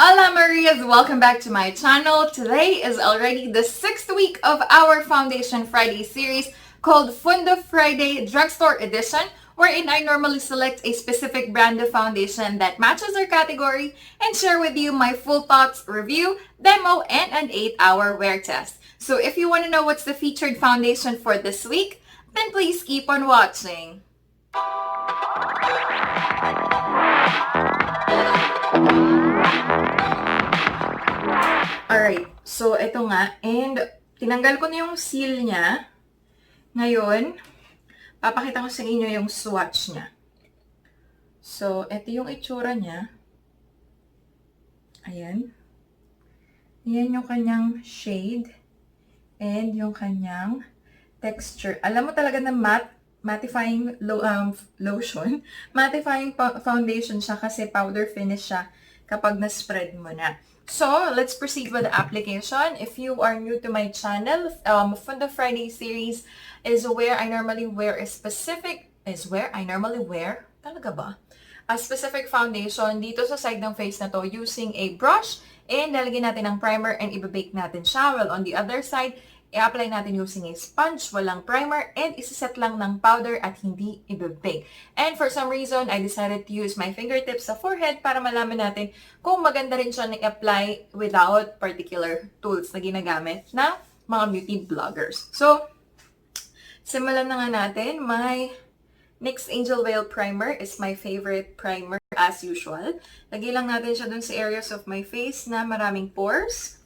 Ola Marias, welcome back to my channel. Today is already the 6th week of our Foundation Friday series called Funda Friday Drugstore Edition, wherein I normally select a specific brand of foundation that matches our category and share with you my full thoughts, review, demo, and an 8-hour wear test. So if you want to know what's the featured foundation for this week, then please keep on watching. Alright, so ito nga, and tinanggal ko na yung seal niya. Ngayon, papakita ko sa inyo yung swatch niya. So, ito yung itsura niya. Ayan. Ayan yung kanyang shade. And yung kanyang texture. Alam mo talaga na mattifying lotion. Mattifying foundation siya kasi powder finish siya kapag na-spread mo na. So, let's proceed with the application. If you are new to my channel, Funda Friday series is where I normally wear a specific, talaga ba? A specific foundation dito sa side ng face na to using a brush and lalagyan natin ng primer and ibabake natin siya. While on the other side, i-apply natin using a sponge, walang primer, and isiset lang ng powder at hindi ibabake. And for some reason, I decided to use my fingertips sa forehead para malaman natin kung maganda rin siya na-apply without particular tools na ginagamit ng mga beauty bloggers. So, simulan na nga natin. My NYX Angel Veil Primer is my favorite primer as usual. Lagay lang natin siya dun sa areas of my face na maraming pores.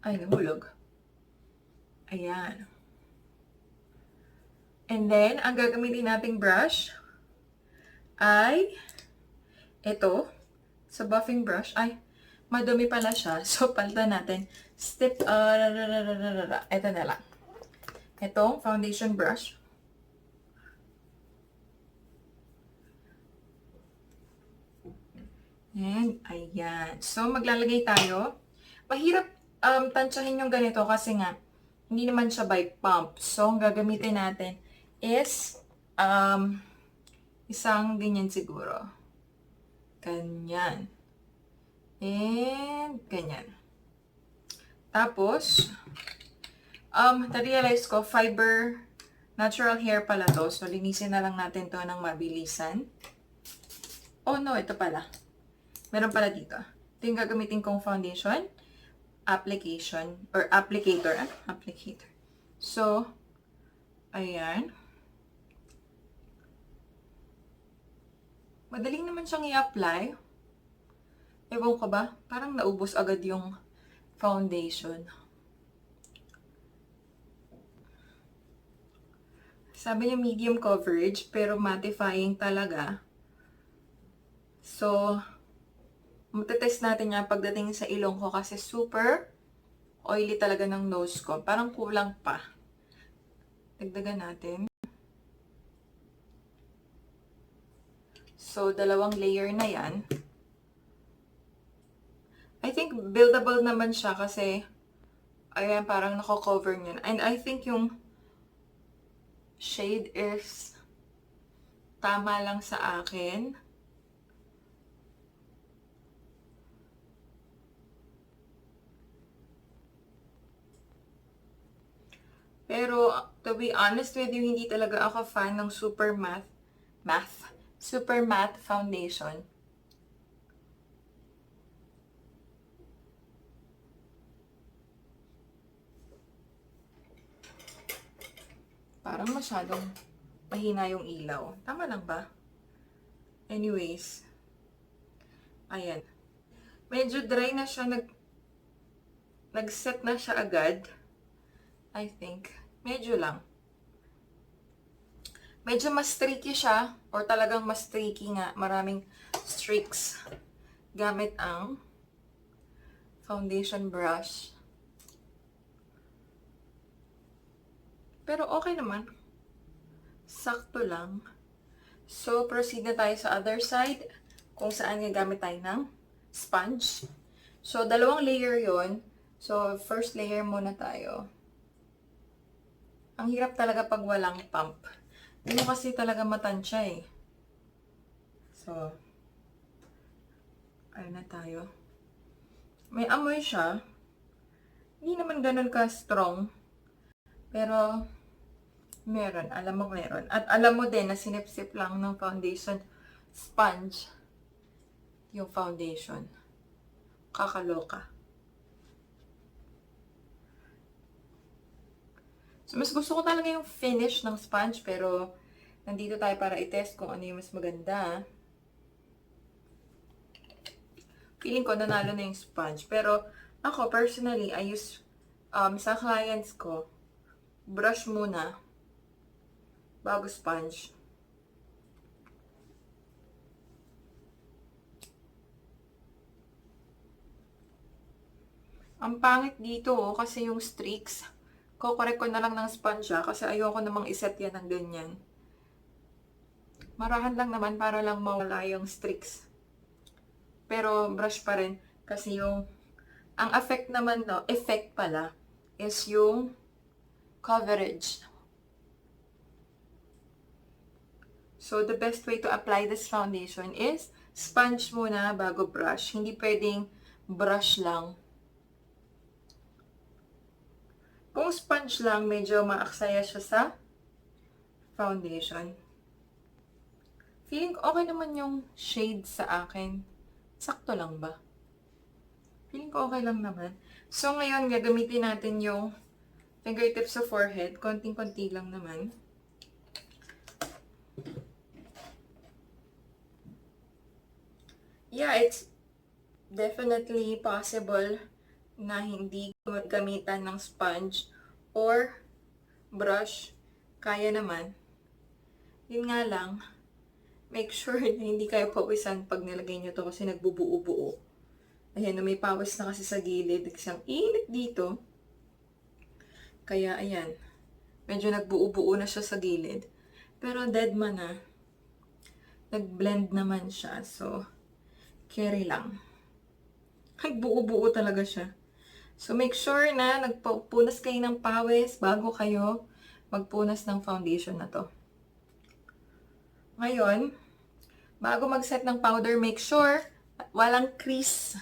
Ay, nahulog. Ayan. And then, ang gagamitin nating brush ay ito. Sa buffing brush. Ay, madumi pala siya. So, palitan natin. Ito na lang. Itong foundation brush. And, ayan. So, maglalagay tayo. Mahirap tansyahin yung ganito kasi nga, hindi naman siya by pump. So, ang gagamitin natin is, isang ganyan siguro. Ganyan. And, ganyan. Tapos, na-realize ko, fiber, natural hair pala to. So, linisin na lang natin to ng mabilisan. Oh no, ito pala. Meron pala dito. Ito yung gagamitin kong foundation. Applicator. So, ayan. Madaling naman siyang i-apply. Ewan ko ba? Parang naubos agad yung foundation. Sabi niya medium coverage, pero mattifying talaga. So, matetest natin yan pagdating sa ilong ko kasi super oily talaga ng nose ko. Parang kulang pa. Dagdagan natin. So, 2 layer na yan. I think buildable naman siya kasi ayan, parang nako-cover niyan. And I think yung shade is tama lang sa akin. Pero, to be honest with you, hindi talaga ako fan ng super matte foundation. Parang masyadong mahina yung ilaw. Tama lang ba? Anyways. Ayan. Medyo dry na siya. Nag-set na siya agad. I think. Medyo lang. Medyo mas streaky siya. Or talagang mas streaky nga. Maraming streaks. Gamit ang foundation brush. Pero okay naman. Sakto lang. So, proceed na tayo sa other side. Kung saan gagamit tayo ng sponge. So, 2 layer yon. So, first layer muna tayo. Ang hirap talaga pag walang pump. Hindi mo kasi talaga matansya eh. So, Apply na tayo. May amoy siya. Hindi naman ganun ka-strong. Pero, meron. Alam mo meron. At alam mo din na sinipsip lang ng foundation sponge yung foundation. Kakaloka. So, mas gusto ko talaga yung finish ng sponge, pero nandito tayo para i-test kung ano yung mas maganda. Feeling ko nanalo na yung sponge. Pero ako, personally, I use, sa clients ko, brush muna bago sponge. Ang pangit dito, kasi yung streaks, kukorek ko na lang ng sponge kasi ayoko namang iset yan ng ganyan. Marahan lang naman para lang mawala yung streaks. Pero brush pa rin kasi yung ang effect naman effect pala is yung coverage. So the best way to apply this foundation is sponge muna bago brush. Hindi pwedeng brush lang. Kung sponge lang, medyo maaksaya siya sa foundation. Feeling ko okay naman yung shade sa akin. Sakto lang ba? Feeling ko okay lang naman. So, ngayon, gagamitin natin yung fingertips sa forehead. Konting-konti lang naman. Yeah, it's definitely possible na hindi gamitan ng sponge or brush. Kaya naman. Yun nga lang, make sure na hindi kayo pawisan pag nilagay nyo to kasi nagbubuo-buo. Ayan, may pawis na kasi sa gilid. Kasi ang init dito. Kaya, ayan. Medyo nagbuo-buo na siya sa gilid. Pero dead man na. Nag-blend naman siya. So, carry lang. Nagbuo-buo talaga siya. So, make sure na nagpunas kayo ng pawis bago kayo magpunas ng foundation na to. Ngayon, bago mag-set ng powder, make sure walang crease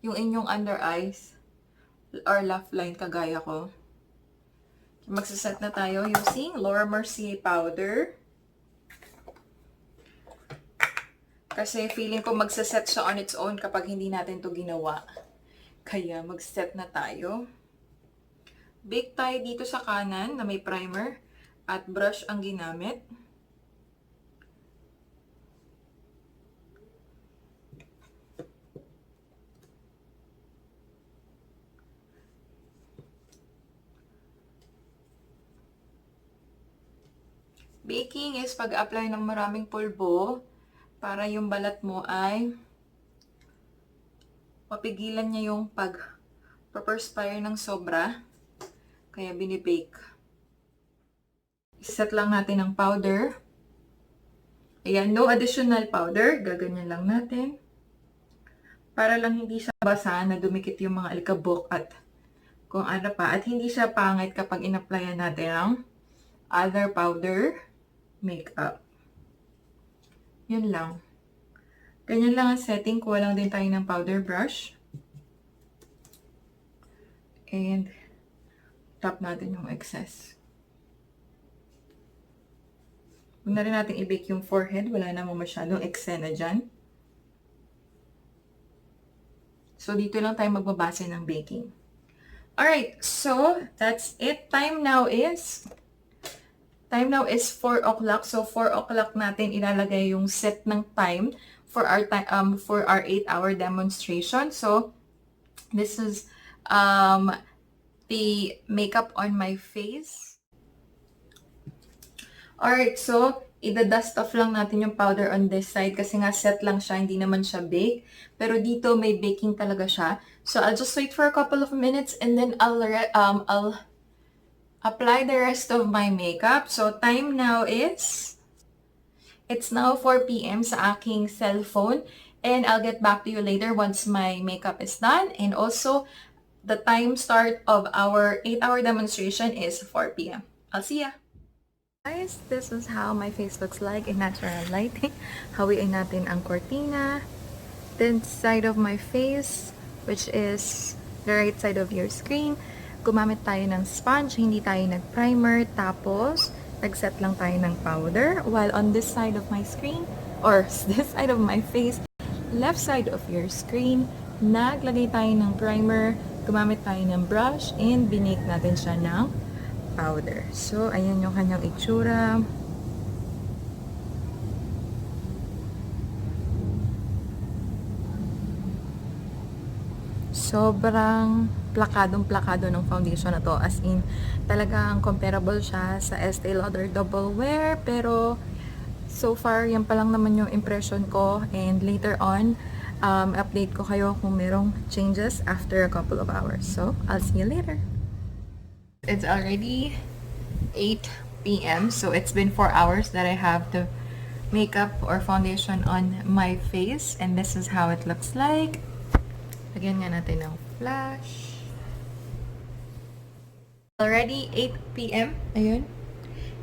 yung inyong under eyes or laugh line kagaya ko. Magsaset na tayo using Laura Mercier powder. Kasi feeling ko magsaset siya on its own kapag hindi natin to ginawa. Kaya mag-set na tayo. Bake tayo dito sa kanan na may primer at brush ang ginamit. Baking is pag-apply ng maraming pulbo para yung balat mo ay mapigilan niya yung pag-perspire ng sobra. Kaya binibake. Set lang natin ang powder. Ayan, no additional powder. Gaganyan lang natin. Para lang hindi siya basa na dumikit yung mga alikabok at kung ano pa. At hindi siya pangit kapag in-applyan natin ang other powder makeup. Yun lang. Ganyan lang ang setting. Kuha lang din tayo ng powder brush. And tap natin yung excess. Huwag na rin natin i-bake yung forehead. Wala namang masyadong eksena dyan. So, dito lang tayo magbabase ng baking. Alright, so that's it. Time now is 4 o'clock. So, 4 o'clock natin ilalagay yung set ng time for our 8-hour demonstration. So, this is the makeup on my face. Alright, so, i-dust off lang natin yung powder on this side kasi nga set lang siya, hindi naman siya bake. Pero dito, may baking talaga siya. So, I'll just wait for a couple of minutes and then I'll apply the rest of my makeup. So, time now is, it's now 4 p.m. sa aking cellphone. And I'll get back to you later once my makeup is done. And also, the time start of our 8-hour demonstration is 4 p.m. I'll see ya! Guys, this is how my face looks like in natural lighting. Hawiin natin ang cortina. this side of my face, which is the right side of your screen. Gumamit tayo ng sponge, hindi tayo nag-primer, tapos nag-set lang tayo ng powder. While on this side of my screen, or this side of my face, left side of your screen, naglagay tayo ng primer, gumamit tayo ng brush, and binake natin siya ng powder. So, ayan yung kanyang itsura. Sobrang plakadong-plakado ng foundation na to. As in, talagang comparable siya sa Estee Lauder Double Wear. Pero, so far, yan pa lang naman yung impression ko. And later on, update ko kayo kung merong changes after a couple of hours. So, I'll see you later. It's already 8 p.m. So, it's been 4 hours that I have the makeup or foundation on my face. And this is how it looks like. Lagyan nga natin ng flash. Already 8 p.m. Ayun.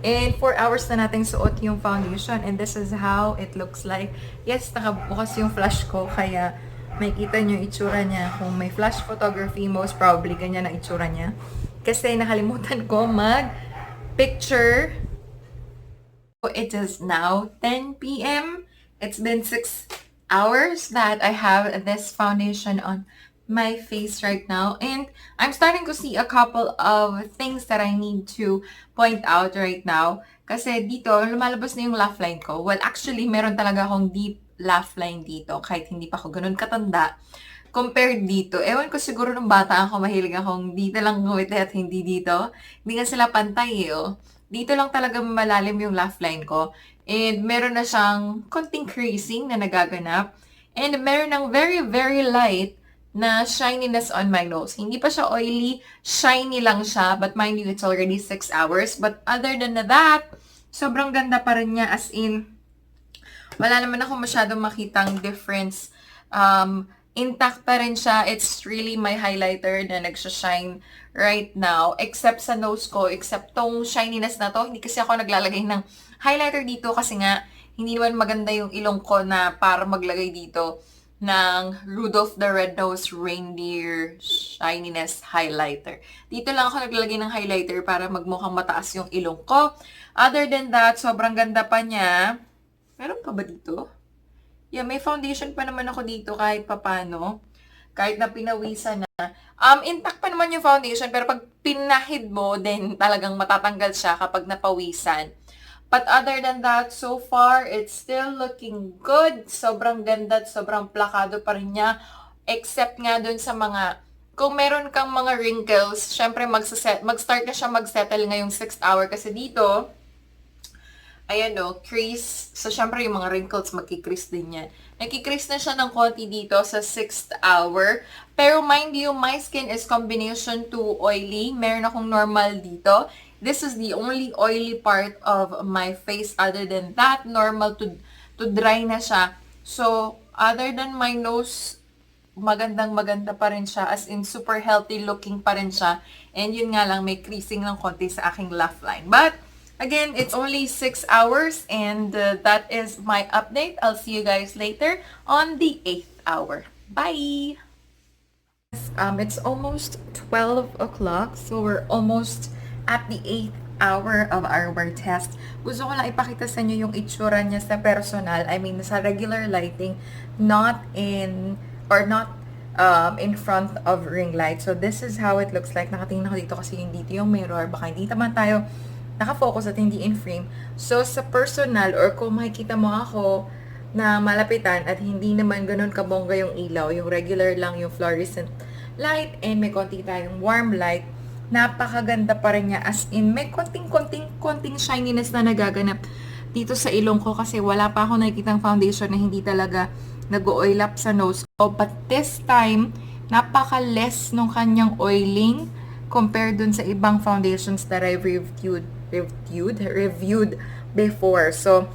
And 4 hours na natin suot yung foundation. And this is how it looks like. Yes, nakabukas yung flash ko. Kaya makikita nyo yung itsura niya. Kung may flash photography, most probably ganyan ang itsura niya. Kasi nakalimutan ko mag-picture. So it is now 10 p.m. It's been 6 hours that I have this foundation on my face right now, and I'm starting to see a couple of things that I need to point out right now. Kasi dito, lumalabas na yung laugh line ko. Well, actually, meron talaga akong deep laugh line dito, kahit hindi pa ako ganun katanda. Compared dito, ewan ko siguro nung bata ako, mahilig akong dito lang ngumiti at hindi dito. Hindi nga sila pantay oh. Dito lang talaga malalim yung laugh line ko. And meron na siyang konting creasing na nagaganap. And meron ng very, very light na shininess on my nose. Hindi pa siya oily, shiny lang siya. But mind you, it's already 6 hours. But other than that, sobrang ganda pa rin niya. As in, wala naman ako masyadong makitang difference. Intact pa rin siya. It's really my highlighter na nagsashine right now. Except sa nose ko, except tong shininess na to. Hindi kasi ako naglalagay ng highlighter dito kasi nga, hindi naman maganda yung ilong ko na para maglagay dito ng Rudolph the Red-Nosed Reindeer Shininess Highlighter. Dito lang ako naglalagay ng highlighter para magmukhang mataas yung ilong ko. Other than that, sobrang ganda pa niya. Meron pa ba dito? Yeah, may foundation pa naman ako dito kahit papano. Kahit na pinawisan na. Intact pa naman yung foundation, pero pag pinahid mo, then talagang matatanggal siya kapag napawisan. But other than that, so far, it's still looking good. Sobrang ganda at sobrang plakado pa rin niya. Except nga dun sa mga, kung meron kang mga wrinkles, syempre mag-start na siya mag-settle ngayong 6th hour. Kasi dito, ayan o, crease. So, syempre yung mga wrinkles, magkikrease din yan. Nagkikrease na siya ng konti dito sa 6th hour. Pero mind you, my skin is combination to oily. Meron akong normal dito. This is the only oily part of my face. Other than that, normal to dry na siya. So, other than my nose, magandang-maganda pa rin siya. As in, super healthy looking pa rin siya. And yun nga lang, may creasing ng konti sa aking laugh line. But, again, it's only 6 hours and that is my update. I'll see you guys later on the 8th hour. Bye! It's almost 12 o'clock, so we're almost at the 8th hour of our test. Gusto ko lang ipakita sa inyo yung itsura niya sa personal. I mean, sa regular lighting, not in front of ring light. So, this is how it looks like. Nakatingin ako dito kasi yung dito yung mirror. Baka hindi naman tayo nakafocus at hindi in frame. So, sa personal, or kung makikita mo ako na malapitan at hindi naman ganun kabongga yung ilaw, yung regular lang, yung fluorescent light, and may konti tayong warm light, napakaganda pa rin niya. As in, may konting shininess na nagaganap dito sa ilong ko kasi wala pa ako nakikitang foundation na hindi talaga nag-oil up sa nose ko. But this time, napaka-less nung kanyang oiling compared dun sa ibang foundations that I've reviewed before. So,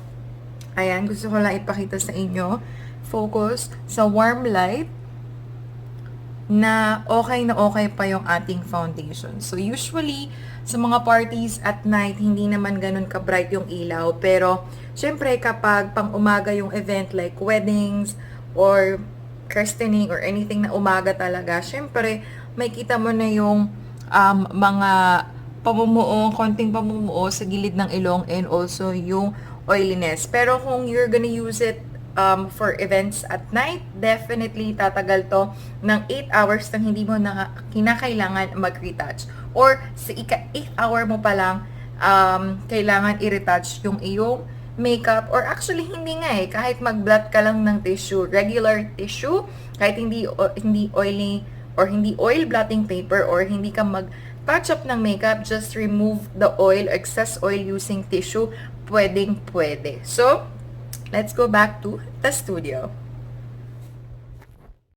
ayan, gusto ko lang ipakita sa inyo. Focus sa warm light na okay pa yung ating foundation. So, usually, sa mga parties at night, hindi naman ganun ka-bright yung ilaw. Pero, syempre, kapag pang umaga yung event like weddings or christening or anything na umaga talaga, syempre, may kita mo na yung mga pamumuo, konting pamumuo sa gilid ng ilong and also yung oiliness. Pero kung you're gonna use it for events at night, definitely tatagal to ng 8 hours nang hindi mo na kinakailangan mag-retouch. Or sa ika-8 hour mo pa lang, kailangan i-retouch yung iyong makeup, or actually hindi nga kahit mag-blot ka lang ng tissue, regular tissue, kahit hindi oily or hindi oil blotting paper or hindi ka mag-touch up ng makeup, just remove the oil, excess oil using tissue, pwedeng-pwede. So, let's go back to the studio.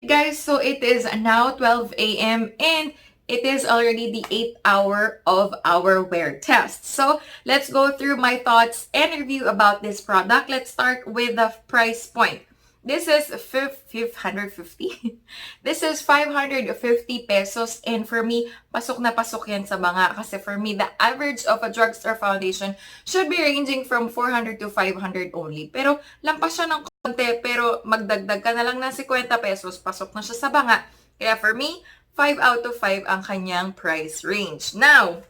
Guys, so it is now 12 a.m. and it is already the 8th hour of our wear test. So let's go through my thoughts and review about this product. Let's start with the price point. This is 550. This is 550 pesos, and for me, pasok na pasok yan sa banga, kasi for me, the average of a drugstore foundation should be ranging from 400 to 500 only. Pero lampas siya ng konti, pero magdagdag ka na lang ng 50 pesos, pasok na siya sa banga. Kaya for me, 5 out of 5 ang kanyang price range. Now,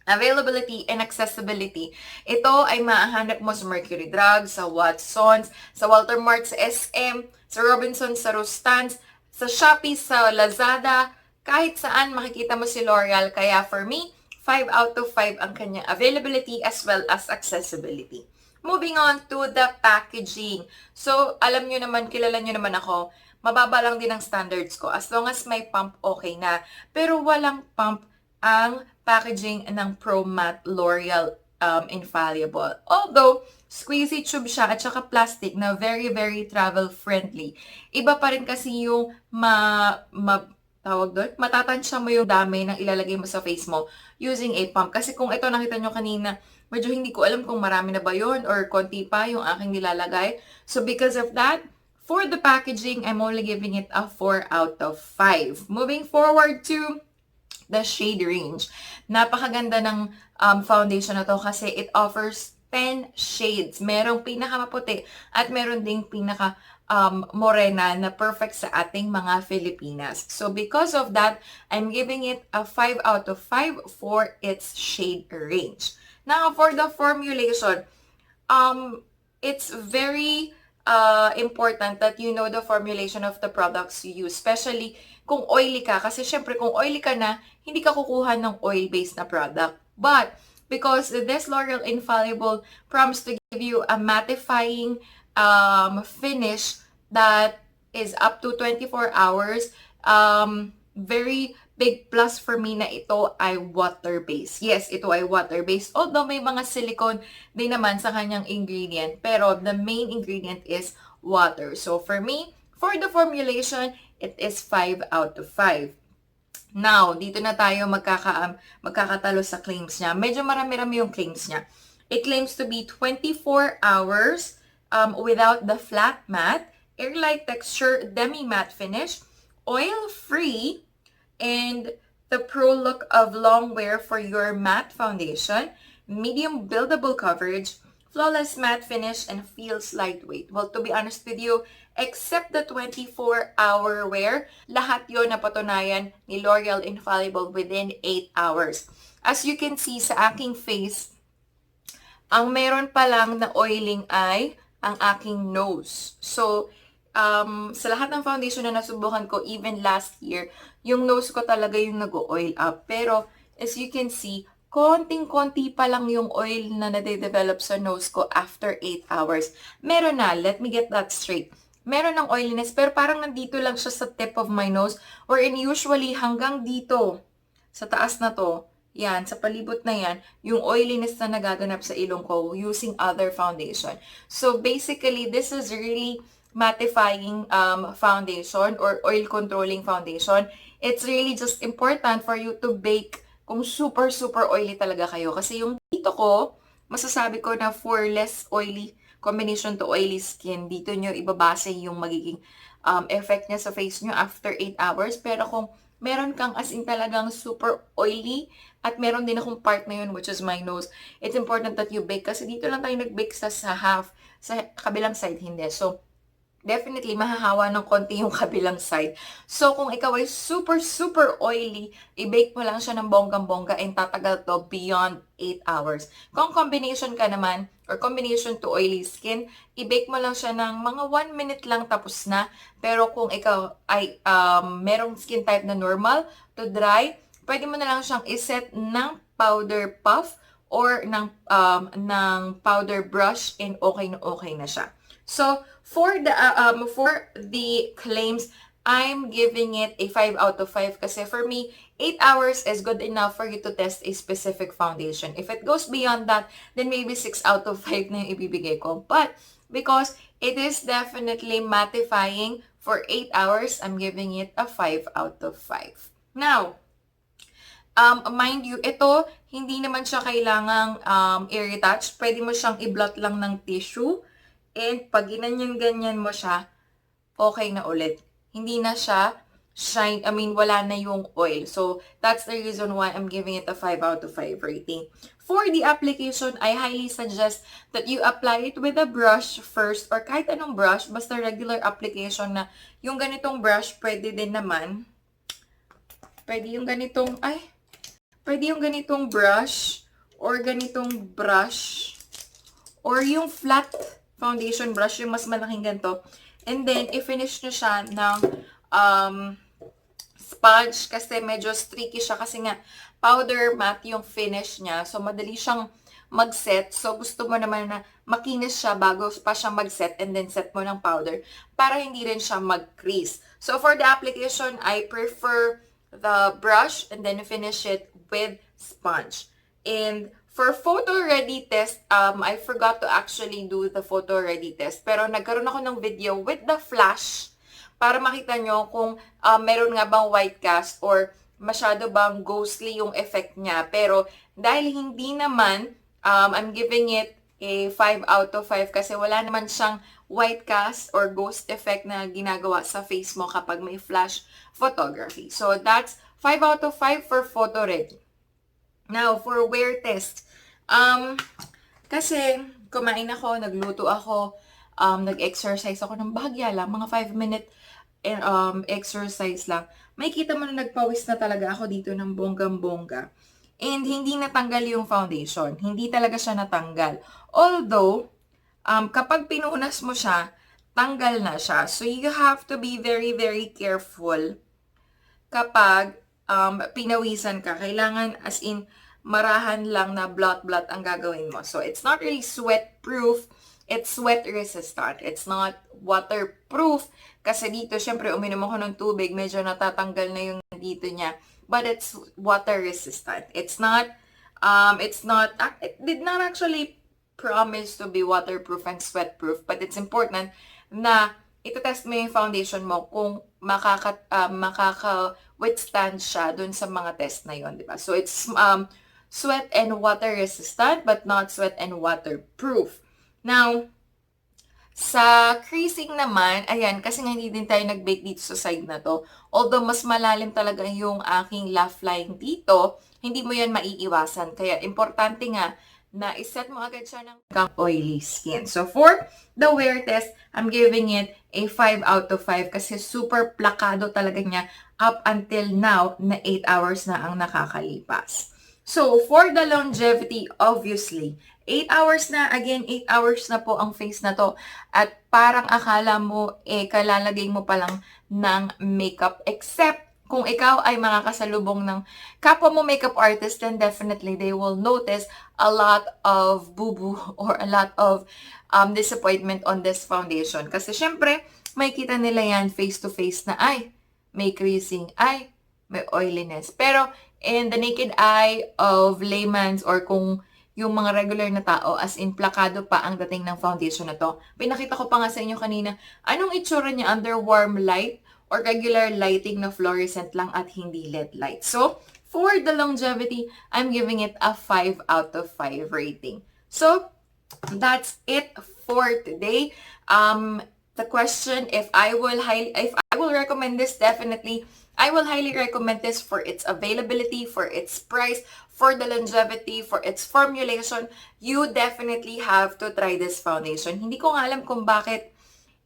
availability and accessibility. Ito ay maahanap mo sa Mercury Drug, sa Watsons, sa Walter Mart, sa SM, sa Robinsons, sa Rustans, sa Shopee, sa Lazada, kahit saan makikita mo si L'Oreal. Kaya for me, 5 out of 5 ang kanyang availability as well as accessibility. Moving on to the packaging. So, alam nyo naman, kilala nyo naman ako, mababa lang din ang standards ko. As long as may pump, okay na. Pero walang pump ang packaging ng Pro Matte L'Oreal Infallible. Although, squeezy tube siya at saka plastic na very, very travel friendly. Iba pa rin kasi yung tawag doon, matatansya mo yung dami ng ilalagay mo sa face mo using a pump. Kasi kung ito nakita nyo kanina, medyo hindi ko alam kung marami na ba yun or konti pa yung aking nilalagay. So because of that, for the packaging, I'm only giving it a 4 out of 5. Moving forward to the shade range. Napakaganda ng foundation na to kasi it offers 10 shades. Merong pinakamaputi at meron ding pinaka morena na perfect sa ating mga Filipinas. So because of that, I'm giving it a 5 out of 5 for its shade range. Now, for the formulation, it's very important that you know the formulation of the products you use, especially kung oily ka. Kasi syempre, kung oily ka na, hindi ka kukuha ng oil-based na product. But, because this L'Oreal Infallible promised to give you a mattifying finish that is up to 24 hours, very big plus for me na ito ay water-based. Yes, ito ay water-based. Although may mga silicone din naman sa kanyang ingredient. Pero the main ingredient is water. So for me, for the formulation, it is 5 out of 5. Now, dito na tayo magkakatalo sa claims niya. Medyo marami-rami yung claims niya. It claims to be 24 hours without the flat matte, airlight texture, demi-matte finish, oil-free, and the pro look of long wear for your matte foundation, medium buildable coverage, flawless matte finish, and feels lightweight. Well, to be honest with you, except the 24-hour wear, lahat yon napatunayan ni L'Oreal Infallible within 8 hours. As you can see sa aking face, ang meron pa lang na oiling ay ang aking nose. So, sa lahat ng foundation na nasubukan ko, even last year, yung nose ko talaga yung nag-oil up. Pero, as you can see, konting-konti pa lang yung oil na nade-develop sa nose ko after 8 hours. Meron na, let me get that straight. Meron ng oiliness, pero parang nandito lang siya sa tip of my nose, or usually hanggang dito, sa taas na to, yan, sa palibot na yan, yung oiliness na nagaganap sa ilong ko using other foundation. So basically, this is really mattifying foundation or oil controlling foundation. It's really just important for you to bake kung super oily talaga kayo. Kasi yung dito ko, masasabi ko na for less oily combination to oily skin, dito nyo ibabase yung magiging effect niya sa face nyo after 8 hours. Pero kung meron kang as in talagang super oily, at meron din akong part na yun, which is my nose, it's important that you bake. Kasi dito lang tayo nag-bake sa half, sa kabilang side hindi. So, definitely mahahawa ng konti yung kabilang side. So, kung ikaw ay super, super oily, i-bake mo lang siya ng bonggang-bongga and tatagal to beyond 8 hours. Kung combination ka naman, or combination to oily skin, i-bake mo lang siya ng mga 1 minute lang tapos na. Pero kung ikaw ay merong skin type na normal to dry, pwede mo na lang siyang iset ng powder puff or ng powder brush and okay na siya. So, for the claims, I'm giving it a 5 out of 5 kasi for me, 8 hours is good enough for you to test a specific foundation. If it goes beyond that, then maybe 6 out of 5 na yung ibibigay ko. But because it is definitely mattifying for 8 hours, I'm giving it a 5 out of 5. Now, mind you, ito, hindi naman siya kailangang i-retouch. Pwede mo siyang i-blot lang ng tissue. And pag ginanyan-ganyan mo siya, okay na ulit. Hindi na siya wala na yung oil. So, that's the reason why I'm giving it a 5 out of 5 rating. For the application, I highly suggest that you apply it with a brush first or kahit anong brush, basta regular application na yung ganitong brush, pwede din naman. Pwede yung ganitong brush or ganitong brush or yung flat foundation brush, yung mas malaking ganito. And then, i-finish nyo siya ng sponge kasi medyo streaky siya kasi nga powder matte yung finish niya. So, madali siyang mag-set. So, gusto mo naman na makinis siya bago pa siya mag-set and then set mo ng powder para hindi rin siya mag-crease. So, for the application, I prefer the brush and then finish it with sponge. And for photo-ready test, I forgot to actually do the photo-ready test. Pero nagkaroon ako ng video with the flash para makita nyo kung meron nga bang white cast or masyado bang ghostly yung effect niya. Pero dahil hindi naman, I'm giving it a 5 out of 5 kasi wala naman siyang white cast or ghost effect na ginagawa sa face mo kapag may flash photography. So that's 5 out of 5 for photo-ready. Now, for wear test, kasi kumain ako, nagluto ako, nag-exercise ako ng bahagya lang, mga 5-minute exercise lang. May kita mo na nagpawis na talaga ako dito ng bonggang-bongga. And hindi natanggal yung foundation. Hindi talaga siya natanggal. Although, kapag pinunas mo siya, tanggal na siya. So, you have to be very, very careful kapag pinawisan ka. Kailangan as in marahan lang na blot-blot ang gagawin mo. So, it's not really sweat-proof. It's sweat-resistant. It's not waterproof. Kasi dito, syempre, uminom ako ng tubig. Medyo natatanggal na yung dito niya. But it's water-resistant. It did not actually promise to be waterproof and sweat-proof. But it's important na ito-test mo yung foundation mo kung makaka-withstand siya dun sa mga test na yon, di ba? So, it's sweat and water resistant but not sweat and waterproof. Now, sa creasing naman, ayan, kasi nga hindi din tayo nag-bake dito sa side na to. Although, mas malalim talaga yung aking laugh line dito, hindi mo yan maiiwasan. Kaya, importante nga na iset mo agad siya ng oily skin. So, for the wear test, I'm giving it a 5 out of 5 kasi super plakado talaga niya up until now na 8 hours na ang nakakalipas. So, for the longevity, obviously, 8 hours na, again, 8 hours na po ang face na to. At parang akala mo, kalalagay mo pa lang ng makeup. Except, kung ikaw ay makakasalubong ng kapwa mo makeup artist, then definitely they will notice a lot of boo-boo or a lot of disappointment on this foundation. Kasi syempre, may kita nila yan face-to-face na, ay, may creasing, ay, may oiliness. Pero, in the naked eye of layman's or kung yung mga regular na tao, as in plakado pa ang dating ng foundation na to. Pinakita ko pa nga sa inyo kanina, anong itsura niya under warm light or regular lighting na fluorescent lang at hindi LED light. So, for the longevity, I'm giving it a 5 out of 5 rating. So, that's it for today. The question, if I will recommend this, definitely, I will highly recommend this for its availability, for its price, for the longevity, for its formulation. You definitely have to try this foundation. Hindi ko nga alam kung bakit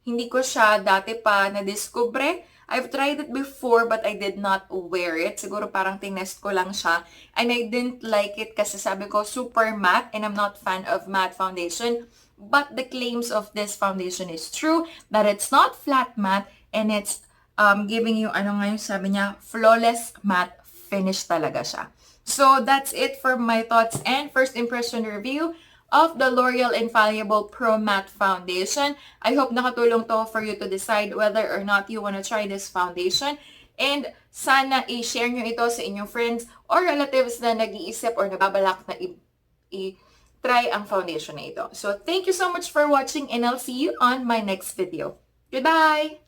Hindi ko siya dati pa na-discover. I've tried it before but I did not wear it. Siguro parang tinest ko lang siya. And I didn't like it kasi sabi ko super matte and I'm not fan of matte foundation. But the claims of this foundation is true that it's not flat matte and it's giving you, ano nga yung sabi niya, flawless matte finish talaga siya. So that's it for my thoughts and first impression review of the L'Oreal Infallible Pro Matte Foundation. I hope nakatulong to for you to decide whether or not you want to try this foundation. And sana i-share nyo ito sa inyong friends or relatives na nag-iisip or nababalak na i-try ang foundation na ito. So thank you so much for watching and I'll see you on my next video. Goodbye!